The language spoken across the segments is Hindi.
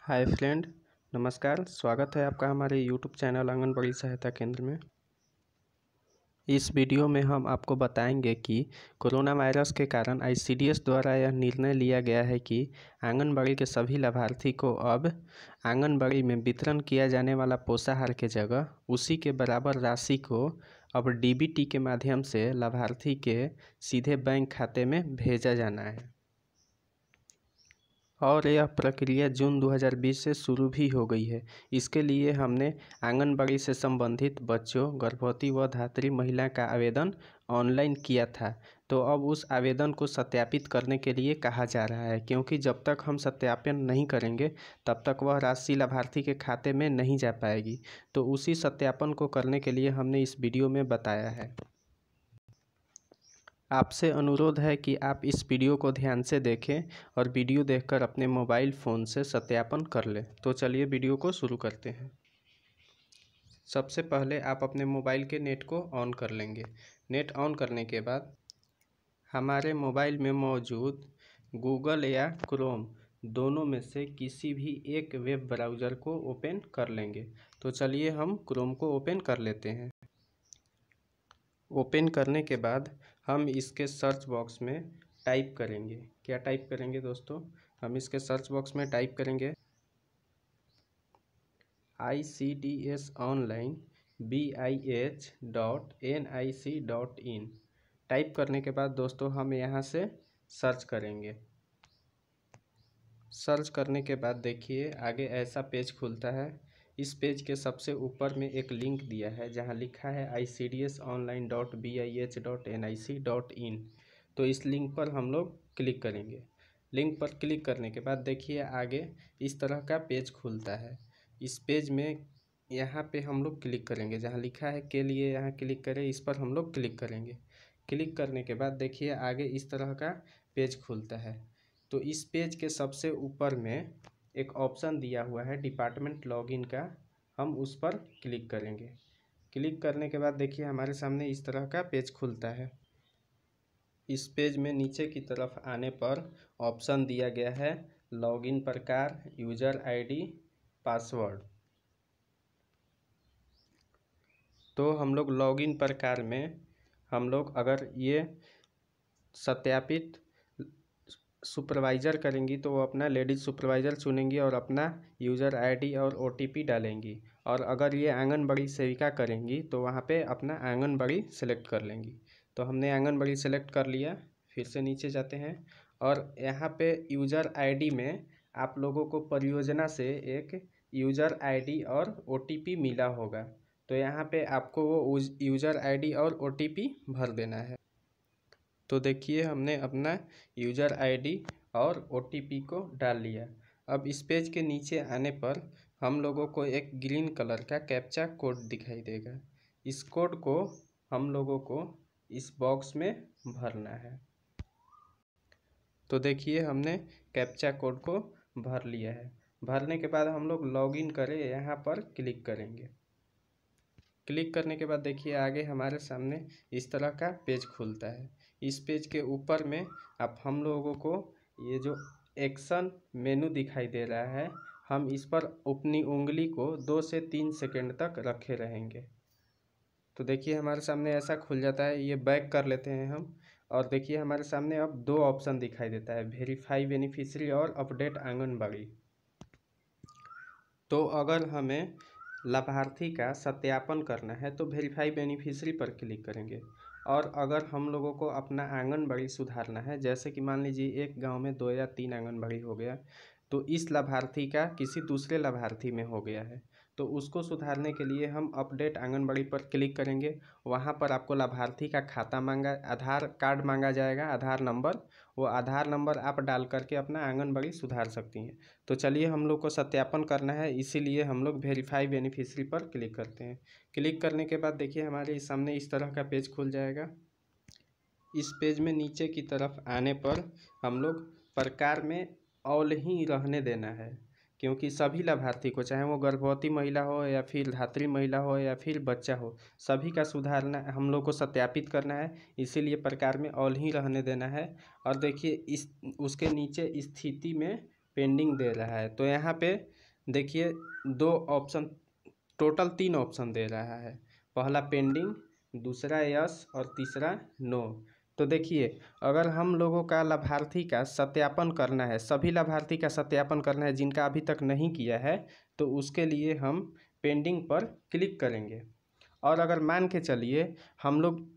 हाय फ्रेंड, नमस्कार। स्वागत है आपका हमारे यूट्यूब चैनल आंगनबाड़ी सहायता केंद्र में। इस वीडियो में हम आपको बताएंगे कि कोरोना वायरस के कारण आईसीडीएस द्वारा यह निर्णय लिया गया है कि आंगनबाड़ी के सभी लाभार्थी को अब आंगनबाड़ी में वितरण किया जाने वाला पोषाहार के जगह उसी के बराबर राशि को अब डीबीटी के माध्यम से लाभार्थी के सीधे बैंक खाते में भेजा जाना है और यह प्रक्रिया जून 2020 से शुरू भी हो गई है। इसके लिए हमने आंगनबाड़ी से संबंधित बच्चों, गर्भवती व धात्री महिला का आवेदन ऑनलाइन किया था। तो अब उस आवेदन को सत्यापित करने के लिए कहा जा रहा है, क्योंकि जब तक हम सत्यापन नहीं करेंगे तब तक वह राशि लाभार्थी के खाते में नहीं जा पाएगी। तो उसी सत्यापन को करने के लिए हमने इस वीडियो में बताया है। आपसे अनुरोध है कि आप इस वीडियो को ध्यान से देखें और वीडियो देखकर अपने मोबाइल फ़ोन से सत्यापन कर लें। तो चलिए वीडियो को शुरू करते हैं। सबसे पहले आप अपने मोबाइल के नेट को ऑन कर लेंगे। नेट ऑन करने के बाद हमारे मोबाइल में मौजूद गूगल या क्रोम दोनों में से किसी भी एक वेब ब्राउज़र को ओपन कर लेंगे। तो चलिए हम क्रोम को ओपन कर लेते हैं। ओपन करने के बाद हम इसके सर्च बॉक्स में टाइप करेंगे। क्या टाइप करेंगे दोस्तों? हम इसके सर्च बॉक्स में टाइप करेंगे ICDS-online BIH.nic.in। टाइप करने के बाद दोस्तों हम यहाँ से सर्च करेंगे। सर्च करने के बाद देखिए आगे ऐसा पेज खुलता है। इस पेज के सबसे ऊपर में एक लिंक दिया है जहां लिखा है ICDS-online.bih.nic.in। तो इस लिंक पर हम लोग क्लिक करेंगे। लिंक पर क्लिक करने के बाद देखिए आगे इस तरह का पेज खुलता है। इस पेज में यहाँ पे हम लोग क्लिक करेंगे, जहाँ लिखा है के लिए यहाँ क्लिक करें, इस पर हम लोग क्लिक करेंगे। क्लिक करने के बाद देखिए आगे इस तरह का पेज खुलता है। तो इस पेज के सबसे ऊपर में एक ऑप्शन दिया हुआ है डिपार्टमेंट लॉगिन का, हम उस पर क्लिक करेंगे। क्लिक करने के बाद देखिए हमारे सामने इस तरह का पेज खुलता है। इस पेज में नीचे की तरफ आने पर ऑप्शन दिया गया है लॉगिन प्रकार, यूजर आईडी, पासवर्ड। तो हम लोग लॉगिन प्रकार में हम लोग अगर ये सत्यापित सुपरवाइज़र करेंगी तो वो अपना लेडीज़ सुपरवाइज़र चुनेंगी और अपना यूज़र आईडी और ओटीपी डालेंगी। और अगर ये आंगनबाड़ी सेविका करेंगी तो वहाँ पे अपना आंगनबाड़ी सेलेक्ट कर लेंगी। तो हमने आंगनबाड़ी सेलेक्ट कर लिया। फिर से नीचे जाते हैं और यहाँ पे यूज़र आईडी में आप लोगों को परियोजना से एक यूज़र आईडी और ओटीपी मिला होगा। तो यहाँ पे आपको वो यूज़र आईडी और ओटीपी भर देना है। तो देखिए हमने अपना यूज़र आईडी और ओटीपी को डाल लिया। अब इस पेज के नीचे आने पर हम लोगों को एक ग्रीन कलर का कैप्चा कोड दिखाई देगा। इस कोड को हम लोगों को इस बॉक्स में भरना है। तो देखिए हमने कैप्चा कोड को भर लिया है। भरने के बाद हम लोग लॉगिन करें, यहाँ पर क्लिक करेंगे। क्लिक करने के बाद देखिए आगे हमारे सामने इस तरह का पेज खुलता है। इस पेज के ऊपर में अब हम लोगों को ये जो एक्शन मेनू दिखाई दे रहा है, हम इस पर अपनी उंगली को 2 से 3 सेकंड तक रखे रहेंगे। तो देखिए हमारे सामने ऐसा खुल जाता है। ये बैक कर लेते हैं हम और देखिए हमारे सामने अब 2 ऑप्शन दिखाई देता है, वेरीफाई बेनिफिशियरी और अपडेट आंगनबाड़ी। तो अगर हमें लाभार्थी का सत्यापन करना है तो वेरीफाई बेनिफिशियरी पर क्लिक करेंगे। और अगर हम लोगों को अपना आंगनबाड़ी सुधारना है, जैसे कि मान लीजिए एक गांव में 2 या 3 आंगनबाड़ी हो गया, तो इस लाभार्थी का किसी दूसरे लाभार्थी में हो गया है, तो उसको सुधारने के लिए हम अपडेट आंगनबाड़ी पर क्लिक करेंगे। वहां पर आपको लाभार्थी का खाता मांगा, आधार कार्ड मांगा जाएगा, आधार नंबर। वो आधार नंबर आप डाल करके अपना आंगनबाड़ी सुधार सकती हैं। तो चलिए हम लोग को सत्यापन करना है, इसीलिए हम लोग वेरीफाई बेनिफिशियरी पर क्लिक करते हैं। क्लिक करने के बाद देखिए हमारे सामने इस तरह का पेज खुल जाएगा। इस पेज में नीचे की तरफ आने पर हम लोग प्रकार में ऑल ही रहने देना है, क्योंकि सभी लाभार्थी को, चाहे वो गर्भवती महिला हो या फिर धात्री महिला हो या फिर बच्चा हो, सभी का सुधारना हम लोग को सत्यापित करना है। इसीलिए प्रकार में ऑल ही रहने देना है। और देखिए इस उसके नीचे स्थिति में पेंडिंग दे रहा है। तो यहाँ पे देखिए 2 ऑप्शन, टोटल 3 ऑप्शन दे रहा है। पहला पेंडिंग, दूसरा यस और तीसरा नो। तो देखिए अगर हम लोगों का लाभार्थी का सत्यापन करना है, सभी लाभार्थी का सत्यापन करना है जिनका अभी तक नहीं किया है, तो उसके लिए हम पेंडिंग पर क्लिक करेंगे। और अगर मान के चलिए हम लोग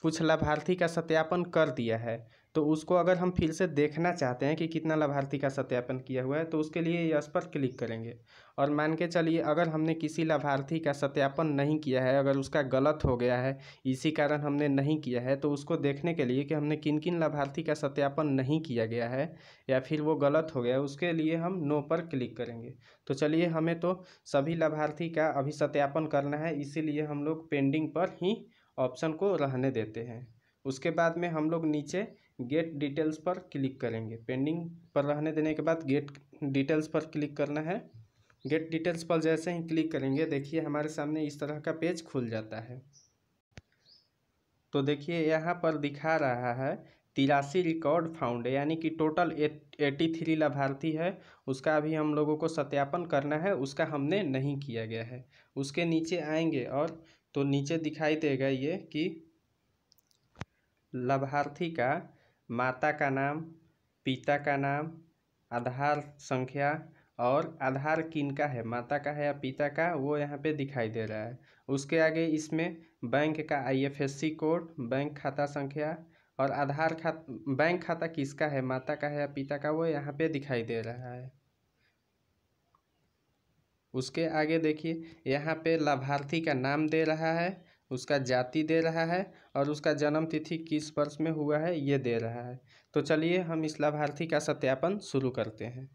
कुछ लाभार्थी का सत्यापन कर दिया है, तो उसको अगर हम फिर से देखना चाहते हैं कि कितना लाभार्थी का सत्यापन किया हुआ है, तो उसके लिए यस पर क्लिक करेंगे। और मान के चलिए अगर हमने किसी लाभार्थी का सत्यापन नहीं किया है, अगर उसका गलत हो गया है, इसी कारण हमने नहीं किया है, तो उसको देखने के लिए कि हमने किन किन लाभार्थी का सत्यापन नहीं किया गया है या फिर वो गलत हो गया है, उसके लिए हम नो पर क्लिक करेंगे। तो चलिए हमें तो सभी लाभार्थी का अभी सत्यापन करना है, इसीलिए हम लोग पेंडिंग पर ही ऑप्शन को रहने देते हैं। उसके बाद में हम लोग नीचे गेट डिटेल्स पर क्लिक करेंगे। पेंडिंग पर रहने देने के बाद गेट डिटेल्स पर क्लिक करना है। गेट डिटेल्स पर जैसे ही क्लिक करेंगे, देखिए हमारे सामने इस तरह का पेज खुल जाता है। तो देखिए यहाँ पर दिखा रहा है 83 रिकॉर्ड फाउंड, यानी कि टोटल 83 लाभार्थी है, उसका अभी हम लोगों को सत्यापन करना है, उसका हमने नहीं किया गया है। उसके नीचे आएंगे और तो नीचे दिखाई देगा ये कि लाभार्थी का माता का नाम, पिता का नाम, आधार संख्या और आधार किनका है, माता का है या पिता का, वो यहाँ पे दिखाई दे रहा है। उसके आगे इसमें बैंक का IFSC कोड, बैंक खाता संख्या और आधार खाता, बैंक खाता किसका है, माता का है या पिता का, वो यहाँ पे दिखाई दे रहा है। उसके आगे देखिए यहाँ पे लाभार्थी का नाम दे रहा है, उसका जाति दे रहा है और उसका जन्म तिथि किस वर्ष में हुआ है ये दे रहा है। तो चलिए हम इस लाभार्थी का सत्यापन शुरू करते हैं।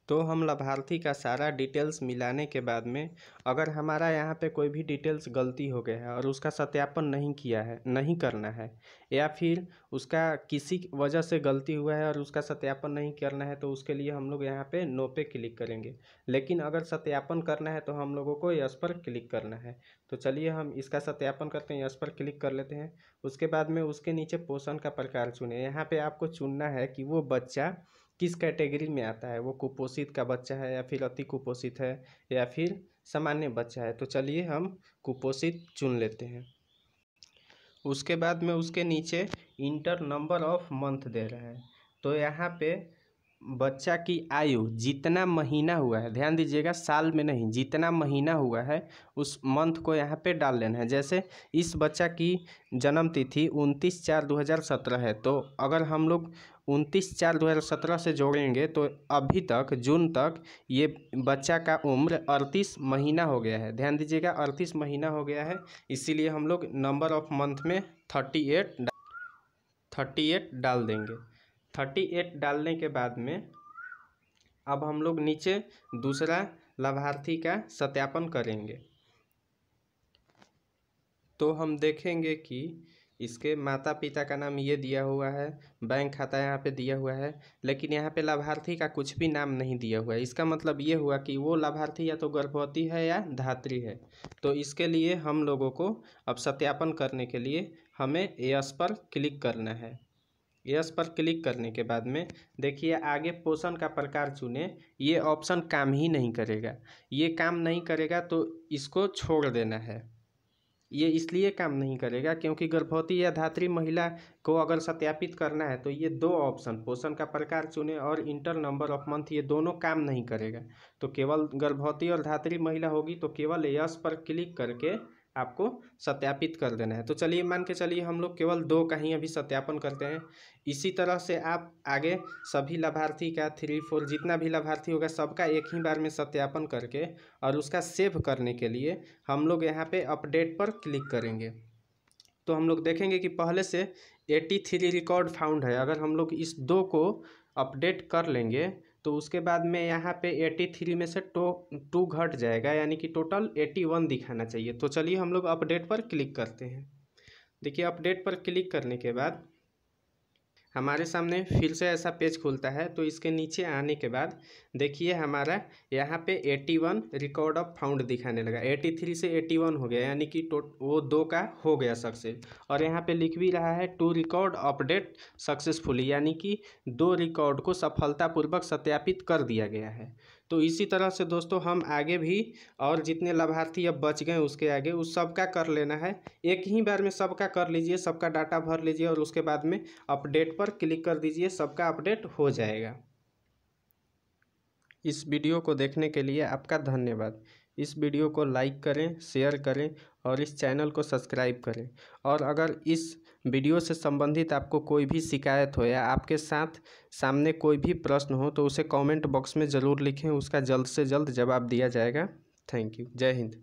तो हम लाभार्थी का सारा डिटेल्स मिलाने के बाद में अगर हमारा यहाँ पे कोई भी डिटेल्स गलती हो गया है और उसका सत्यापन नहीं किया है, नहीं करना है, या फिर उसका किसी वजह से गलती हुआ है और उसका सत्यापन नहीं करना है, तो उसके लिए हम लोग यहाँ पे नो पे क्लिक करेंगे। लेकिन अगर सत्यापन करना है तो हम लोगों को यस पर क्लिक करना है। तो चलिए हम इसका सत्यापन करते हैं, यस पर क्लिक कर लेते हैं। उसके बाद में उसके नीचे पोषण का प्रकार चुने। यहाँ पर आपको चुनना है कि वो बच्चा किस कैटेगरी में आता है, वो कुपोषित का बच्चा है या फिर अति कुपोषित है या फिर सामान्य बच्चा है। तो चलिए हम कुपोषित चुन लेते हैं। उसके बाद में उसके नीचे इंटर नंबर ऑफ मंथ दे रहा है। तो यहाँ पे बच्चा की आयु जितना महीना हुआ है, ध्यान दीजिएगा साल में नहीं, जितना महीना हुआ है उस मंथ को यहाँ पे डाल लेना है। जैसे इस बच्चा की जन्म तिथि 29/4/2017 है, तो अगर हम लोग 29/4/2017 से जोड़ेंगे तो अभी तक जून तक ये बच्चा का उम्र 38 महीना हो गया है। ध्यान दीजिएगा 38 महीना हो गया है, इसीलिए हम लोग नंबर ऑफ मंथ में 38 डाल देंगे। 38 डालने के बाद में अब हम लोग नीचे दूसरा लाभार्थी का सत्यापन करेंगे। तो हम देखेंगे कि इसके माता पिता का नाम ये दिया हुआ है, बैंक खाता यहाँ पे दिया हुआ है, लेकिन यहाँ पे लाभार्थी का कुछ भी नाम नहीं दिया हुआ है। इसका मतलब ये हुआ कि वो लाभार्थी या तो गर्भवती है या धात्री है। तो इसके लिए हम लोगों को अब सत्यापन करने के लिए हमें यस पर क्लिक करना है। यस पर क्लिक करने के बाद में देखिए आगे पोषण का प्रकार चुने, ये ऑप्शन काम ही नहीं करेगा। ये काम नहीं करेगा तो इसको छोड़ देना है। ये इसलिए काम नहीं करेगा क्योंकि गर्भवती या धात्री महिला को अगर सत्यापित करना है तो ये 2 ऑप्शन, पोषण का प्रकार चुने और इंटर नंबर ऑफ मंथ, ये दोनों काम नहीं करेगा। तो केवल गर्भवती और धात्री महिला होगी तो केवल यस पर क्लिक करके आपको सत्यापित कर देना है। तो चलिए मान के चलिए हम लोग केवल 2 का ही अभी सत्यापन करते हैं। इसी तरह से आप आगे सभी लाभार्थी का 3, 4 जितना भी लाभार्थी होगा सबका एक ही बार में सत्यापन करके और उसका सेव करने के लिए हम लोग यहाँ पे अपडेट पर क्लिक करेंगे। तो हम लोग देखेंगे कि पहले से 83 रिकॉर्ड फाउंड है। अगर हम लोग इस 2 को अपडेट कर लेंगे तो उसके बाद में यहाँ पे 83 में से 2 घट जाएगा, यानी कि टोटल 81 दिखाना चाहिए। तो चलिए हम लोग अपडेट पर क्लिक करते हैं। देखिए अपडेट पर क्लिक करने के बाद हमारे सामने फिर से ऐसा पेज खुलता है। तो इसके नीचे आने के बाद देखिए हमारा यहाँ पे 81 रिकॉर्ड ऑफ फाउंड दिखाने लगा। 83 से 81 हो गया, यानी कि वो 2 का हो गया सक्सेस। और यहाँ पे लिख भी रहा है 2 रिकॉर्ड अपडेट सक्सेसफुली, यानी कि 2 रिकॉर्ड को सफलतापूर्वक सत्यापित कर दिया गया है। तो इसी तरह से दोस्तों हम आगे भी और जितने लाभार्थी अब बच गए उसके आगे उस सबका कर लेना है। एक ही बार में सबका कर लीजिए, सबका डाटा भर लीजिए और उसके बाद में अपडेट पर क्लिक कर दीजिए, सबका अपडेट हो जाएगा। इस वीडियो को देखने के लिए आपका धन्यवाद। इस वीडियो को लाइक करें, शेयर करें और इस चैनल को सब्सक्राइब करें। और अगर इस वीडियो से संबंधित आपको कोई भी शिकायत हो या आपके साथ सामने कोई भी प्रश्न हो तो उसे कमेंट बॉक्स में ज़रूर लिखें, उसका जल्द से जल्द जवाब दिया जाएगा। Thank you. जय हिंद।